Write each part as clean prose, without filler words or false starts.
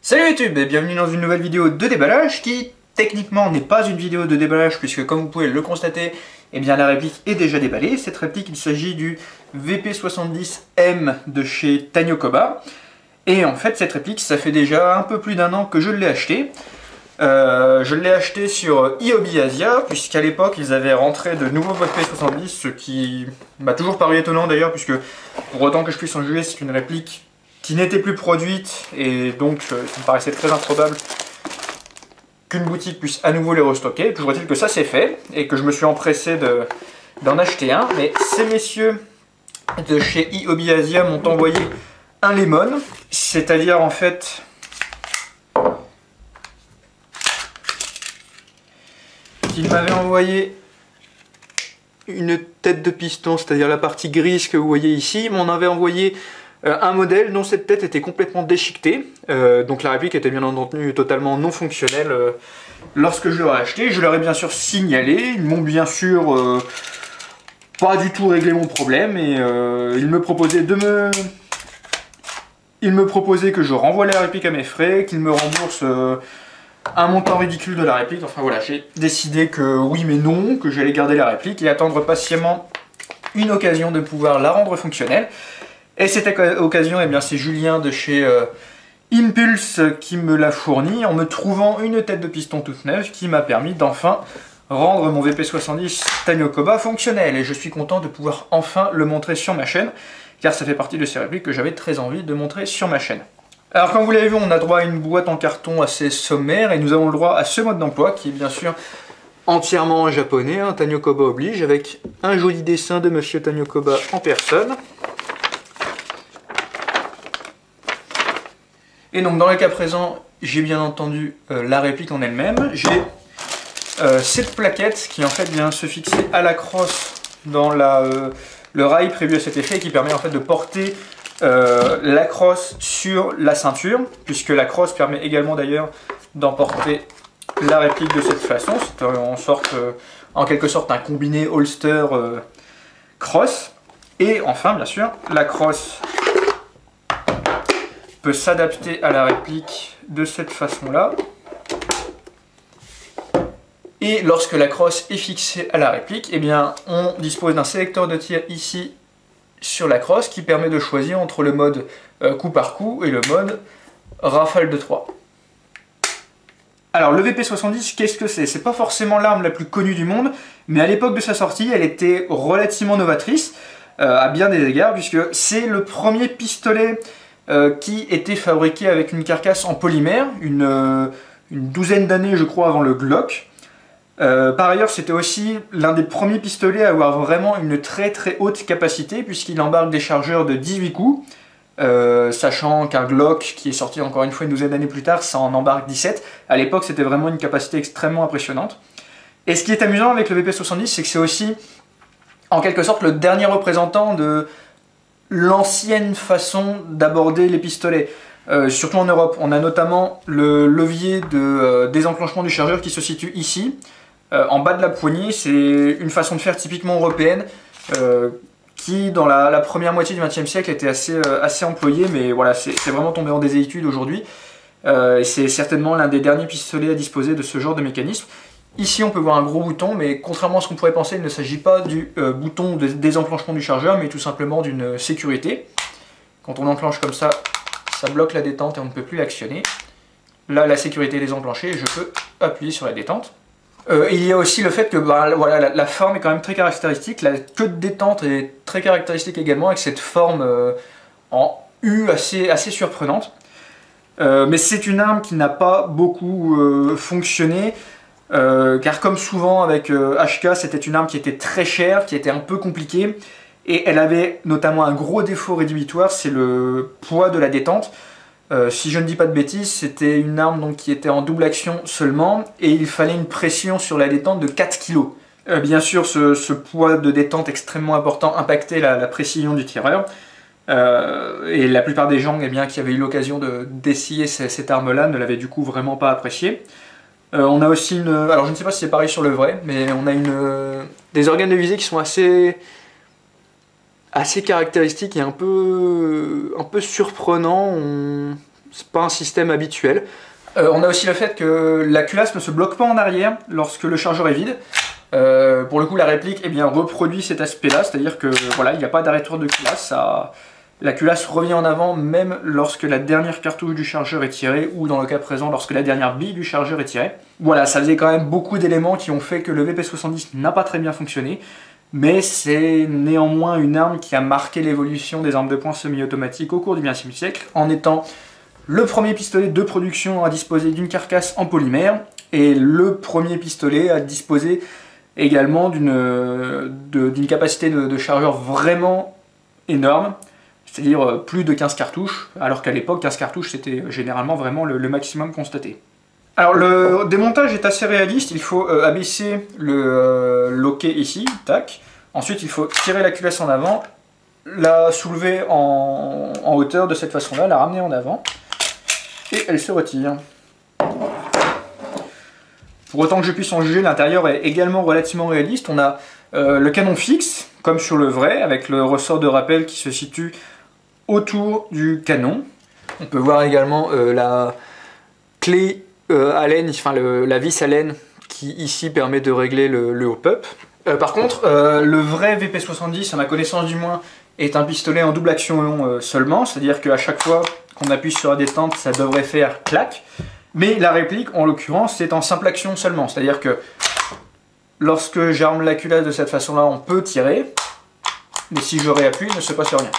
Salut YouTube et bienvenue dans une nouvelle vidéo de déballage qui techniquement n'est pas une vidéo de déballage puisque comme vous pouvez le constater, eh bien la réplique est déjà déballée. Cette réplique, il s'agit du VP70M de chez Tanyokoba. Et en fait cette réplique, ça fait déjà un peu plus d'un an que je l'ai acheté. Je l'ai acheté sur eHobby Asia puisqu'à l'époque ils avaient rentré de nouveaux VP70, ce qui m'a toujours paru étonnant d'ailleurs puisque pour autant que je puisse en juger, c'est une réplique qui n'était plus produite, et donc ça me paraissait très improbable qu'une boutique puisse à nouveau les restocker. Toujours est-il que ça s'est fait, et que je me suis empressé d'en acheter un, mais ces messieurs de chez eHobby Asia m'ont envoyé un lemon, c'est-à-dire en fait qu'ils m'avaient envoyé une tête de piston, c'est-à-dire la partie grise que vous voyez ici. Ils m'en avaient envoyé un modèle dont cette tête était complètement déchiquetée, donc la réplique était bien entendu totalement non fonctionnelle lorsque je l'aurais acheté. Je leur ai bien sûr signalé, ils m'ont bien sûr pas du tout réglé mon problème, et ils me proposaient que je renvoie la réplique à mes frais, qu'ils me remboursent un montant ridicule de la réplique. Enfin voilà, j'ai décidé que oui mais non, que j'allais garder la réplique et attendre patiemment une occasion de pouvoir la rendre fonctionnelle. Et cette occasion, eh bien, c'est Julien de chez Impulse qui me l'a fourni en me trouvant une tête de piston toute neuve qui m'a permis d'enfin rendre mon VP70 Tanyokoba fonctionnel. Et je suis content de pouvoir enfin le montrer sur ma chaîne, car ça fait partie de ces répliques que j'avais très envie de montrer sur ma chaîne. Alors comme vous l'avez vu, on a droit à une boîte en carton assez sommaire et nous avons le droit à ce mode d'emploi qui est bien sûr entièrement en japonais, hein, Tanyokoba oblige, avec un joli dessin de Monsieur Tanyokoba en personne. Et donc dans le cas présent, j'ai bien entendu la réplique en elle-même. J'ai cette plaquette qui en fait vient se fixer à la crosse dans le rail prévu à cet effet, et qui permet en fait de porter la crosse sur la ceinture, puisque la crosse permet également d'ailleurs d'emporter la réplique de cette façon. C'est en quelque sorte un combiné holster crosse. Et enfin bien sûr la crosse peut s'adapter à la réplique de cette façon-là. Et lorsque la crosse est fixée à la réplique, eh bien, on dispose d'un sélecteur de tir ici sur la crosse qui permet de choisir entre le mode coup par coup et le mode rafale de 3. Alors le VP70, qu'est-ce que c'est? C'est pas forcément l'arme la plus connue du monde, mais à l'époque de sa sortie, elle était relativement novatrice à bien des égards, puisque c'est le premier pistolet qui était fabriqué avec une carcasse en polymère, une douzaine d'années je crois avant le Glock. Par ailleurs, c'était aussi l'un des premiers pistolets à avoir vraiment une très haute capacité, puisqu'il embarque des chargeurs de 18 coups, sachant qu'un Glock qui est sorti encore une fois une douzaine d'années plus tard, ça en embarque 17. À l'époque, c'était vraiment une capacité extrêmement impressionnante. Et ce qui est amusant avec le VP70, c'est que c'est aussi en quelque sorte le dernier représentant de l'ancienne façon d'aborder les pistolets, surtout en Europe. On a notamment le levier de désenclenchement du chargeur qui se situe ici, en bas de la poignée. C'est une façon de faire typiquement européenne, qui dans la première moitié du XXe siècle était assez employée, mais voilà, c'est vraiment tombé en désuétude aujourd'hui. C'est certainement l'un des derniers pistolets à disposer de ce genre de mécanisme. Ici on peut voir un gros bouton, mais contrairement à ce qu'on pourrait penser, il ne s'agit pas du bouton de désenclenchement du chargeur, mais tout simplement d'une sécurité. Quand on enclenche comme ça, ça bloque la détente et on ne peut plus l'actionner. Là la sécurité est désenclenchée et je peux appuyer sur la détente. Il y a aussi le fait que voilà, la forme est quand même très caractéristique, la queue de détente est très caractéristique également, avec cette forme en U assez surprenante. Mais c'est une arme qui n'a pas beaucoup fonctionné. Car comme souvent avec HK, c'était une arme qui était très chère, qui était un peu compliquée, et elle avait notamment un gros défaut rédhibitoire, c'est le poids de la détente. Si je ne dis pas de bêtises, c'était une arme donc, qui était en double action seulement, et il fallait une pression sur la détente de 4 kg. Bien sûr, ce poids de détente extrêmement important impactait la précision du tireur, et la plupart des gens qui avaient eu l'occasion d'essayer cette arme-là ne l'avaient du coup vraiment pas appréciée. On a aussi alors je ne sais pas si c'est pareil sur le vrai, mais on a des organes de visée qui sont assez caractéristiques et un peu surprenants. c'est pas un système habituel. On a aussi le fait que la culasse ne se bloque pas en arrière lorsque le chargeur est vide. Pour le coup, la réplique eh bien, reproduit cet aspect-là, c'est-à-dire que voilà, il n'y a pas d'arrêt-tour de culasse. La culasse revient en avant même lorsque la dernière cartouche du chargeur est tirée, ou dans le cas présent, lorsque la dernière bille du chargeur est tirée. Voilà, ça faisait quand même beaucoup d'éléments qui ont fait que le VP70 n'a pas très bien fonctionné, mais c'est néanmoins une arme qui a marqué l'évolution des armes de poing semi-automatiques au cours du XXe siècle, en étant le premier pistolet de production à disposer d'une carcasse en polymère, et le premier pistolet à disposer également d'une capacité de chargeur vraiment énorme, c'est-à-dire plus de 15 cartouches, alors qu'à l'époque 15 cartouches c'était généralement vraiment le maximum constaté. Alors le démontage est assez réaliste, il faut abaisser le loquet ici, tac. Ensuite il faut tirer la culasse en avant, la soulever en hauteur de cette façon-là, la ramener en avant, et elle se retire. Pour autant que je puisse en juger, l'intérieur est également relativement réaliste. On a le canon fixe, comme sur le vrai, avec le ressort de rappel qui se situe autour du canon. On peut voir également la clé Allen, enfin la vis Allen qui ici permet de régler le hop-up. Par contre, le vrai VP70, à ma connaissance du moins, est un pistolet en double action seulement, c'est-à-dire qu'à chaque fois qu'on appuie sur la détente, ça devrait faire clac. Mais la réplique, en l'occurrence, c'est en simple action seulement, c'est-à-dire que lorsque j'arme la culasse de cette façon-là, on peut tirer, mais si je réappuie, il ne se passe rien.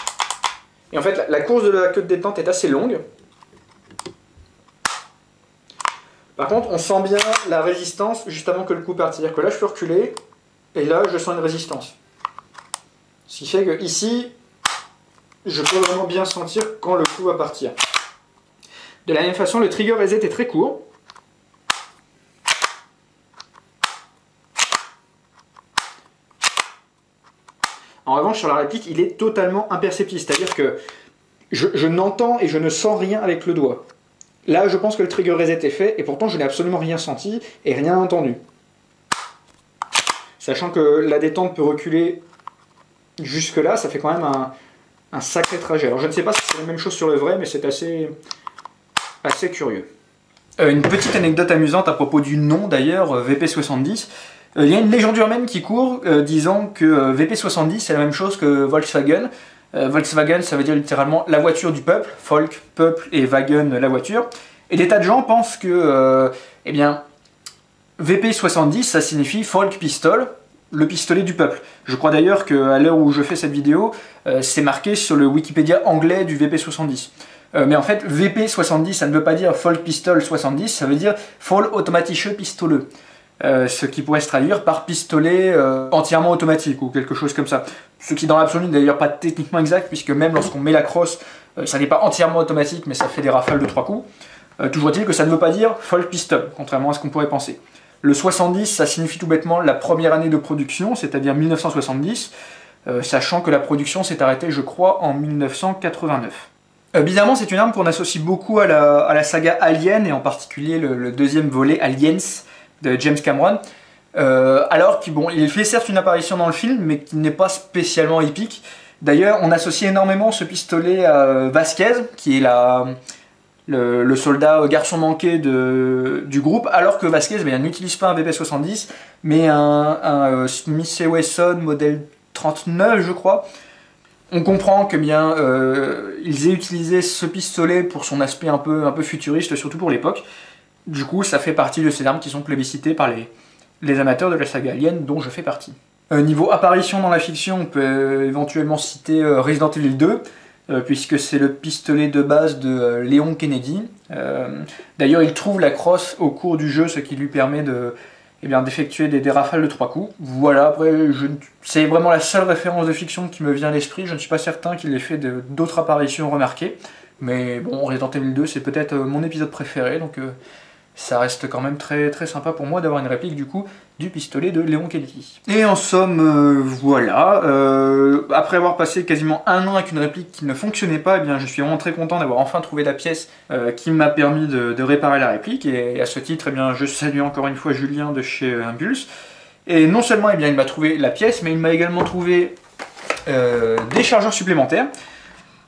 Et en fait, la course de la queue de détente est assez longue. Par contre, on sent bien la résistance juste avant que le coup parte. C'est-à-dire que là, je peux reculer, et là, je sens une résistance. Ce qui fait que ici, je peux vraiment bien sentir quand le coup va partir. De la même façon, le trigger reset est très court. En revanche, sur la réplique, il est totalement imperceptible, c'est-à-dire que je n'entends et je ne sens rien avec le doigt. Là, je pense que le trigger reset est fait, et pourtant je n'ai absolument rien senti et rien entendu. Sachant que la détente peut reculer jusque là, ça fait quand même un sacré trajet. Alors je ne sais pas si c'est la même chose sur le vrai, mais c'est assez curieux. Une petite anecdote amusante à propos du nom d'ailleurs, VP70. Il y a une légende urbaine qui court disant que VP70 c'est la même chose que Volkswagen. Volkswagen ça veut dire littéralement la voiture du peuple, Volk, peuple et Wagen la voiture. Et des tas de gens pensent que eh bien, VP70 ça signifie Volk Pistol, le pistolet du peuple. Je crois d'ailleurs qu'à l'heure où je fais cette vidéo, c'est marqué sur le Wikipédia anglais du VP70. Mais en fait, VP70, ça ne veut pas dire Volk Pistol 70, ça veut dire Voll automatische Pistole. Ce qui pourrait se traduire par pistolet entièrement automatique ou quelque chose comme ça. Ce qui dans l'absolu n'est d'ailleurs pas techniquement exact, puisque même lorsqu'on met la crosse, ça n'est pas entièrement automatique, mais ça fait des rafales de 3 coups. Toujours est-il que ça ne veut pas dire Volk Pistol, contrairement à ce qu'on pourrait penser. Le 70, ça signifie tout bêtement la première année de production, c'est-à-dire 1970, sachant que la production s'est arrêtée, je crois, en 1989. Bizarrement, c'est une arme qu'on associe beaucoup à la saga Alien, et en particulier le deuxième volet Aliens de James Cameron. Alors qu'il fait certes une apparition dans le film, mais qui n'est pas spécialement épique. D'ailleurs, on associe énormément ce pistolet à Vasquez, qui est le soldat garçon manqué du groupe, alors que Vasquez n'utilise pas un VP70, mais un Smith & Wesson modèle 39, je crois. On comprend que ils aient utilisé ce pistolet pour son aspect un peu futuriste, surtout pour l'époque. Du coup, ça fait partie de ces armes qui sont plébiscitées par les amateurs de la saga Alien, dont je fais partie. Niveau apparition dans la fiction, on peut éventuellement citer Resident Evil 2, puisque c'est le pistolet de base de Léon Kennedy. D'ailleurs, il trouve la crosse au cours du jeu, ce qui lui permet d'effectuer des rafales de 3 coups. Voilà, après, c'est vraiment la seule référence de fiction qui me vient à l'esprit. Je ne suis pas certain qu'il ait fait d'autres apparitions remarquées. Mais bon, Resident Evil 2, c'est peut-être mon épisode préféré, donc ça reste quand même très, très sympa pour moi d'avoir une réplique du coup du pistolet de Léon Kennedy. Et en somme, voilà, après avoir passé quasiment un an avec une réplique qui ne fonctionnait pas, je suis vraiment très content d'avoir enfin trouvé la pièce qui m'a permis de réparer la réplique, et à ce titre, je salue encore une fois Julien de chez Impulse. Et non seulement il m'a trouvé la pièce, mais il m'a également trouvé des chargeurs supplémentaires.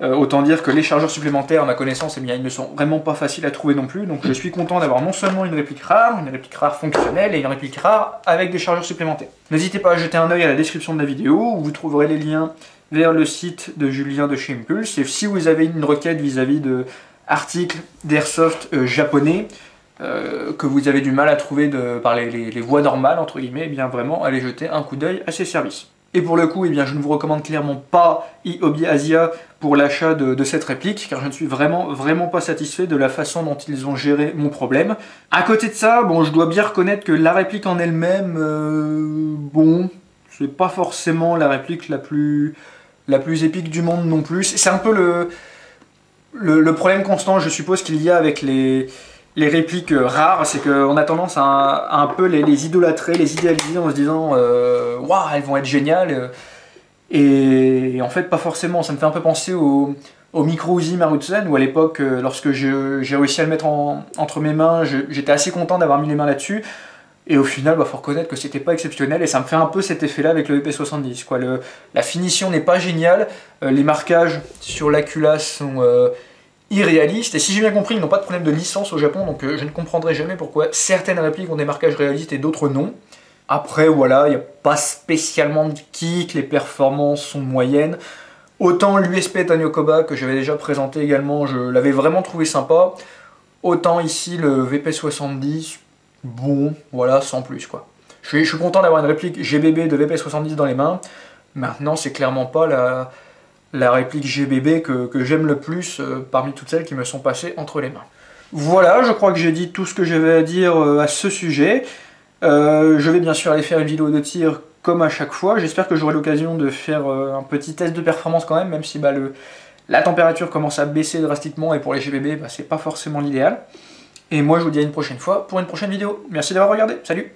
Autant dire que les chargeurs supplémentaires, à ma connaissance, eh bien, ils ne sont vraiment pas faciles à trouver non plus. Donc je suis content d'avoir non seulement une réplique rare fonctionnelle et une réplique rare avec des chargeurs supplémentaires. N'hésitez pas à jeter un œil à la description de la vidéo où vous trouverez les liens vers le site de Julien de chez Impulse. Et si vous avez une requête vis-à-vis de articles d'airsoft japonais que vous avez du mal à trouver par les voies normales, entre guillemets, eh bien vraiment, allez jeter un coup d'œil à ces services. Et pour le coup, eh bien, je ne vous recommande clairement pas eHobby Asia pour l'achat de cette réplique, car je ne suis vraiment pas satisfait de la façon dont ils ont géré mon problème. À côté de ça, bon, je dois bien reconnaître que la réplique en elle-même, bon, c'est pas forcément la réplique la plus épique du monde non plus. C'est un peu le problème constant, je suppose, qu'il y a avec les répliques rares, c'est qu'on a tendance à un peu les idolâtrer, les idéaliser en se disant waouh, elles vont être géniales, et en fait pas forcément. Ça me fait un peu penser au micro Uzi Maruzen, où à l'époque, lorsque j'ai réussi à le mettre entre mes mains, j'étais assez content d'avoir mis les mains là-dessus, et au final, faut reconnaître que c'était pas exceptionnel, et ça me fait un peu cet effet-là avec le VP70, quoi. La finition n'est pas géniale, les marquages sur la culasse sont irréalistes, et si j'ai bien compris, ils n'ont pas de problème de licence au Japon, donc je ne comprendrai jamais pourquoi certaines répliques ont des marquages réalistes et d'autres non. Après, voilà, il n'y a pas spécialement de kick, les performances sont moyennes. Autant l'USP Tanyokoba, que j'avais déjà présenté également, je l'avais vraiment trouvé sympa. Autant ici, le VP70, bon, voilà, sans plus, quoi. Je suis content d'avoir une réplique GBB de VP70 dans les mains. Maintenant, c'est clairement pas la réplique GBB que j'aime le plus parmi toutes celles qui me sont passées entre les mains. Voilà, je crois que j'ai dit tout ce que j'avais à dire à ce sujet. Je vais bien sûr aller faire une vidéo de tir comme à chaque fois. J'espère que j'aurai l'occasion de faire un petit test de performance quand même si la température commence à baisser drastiquement, et pour les GBB, c'est pas forcément l'idéal. Et moi je vous dis à une prochaine fois pour une prochaine vidéo. Merci d'avoir regardé, salut!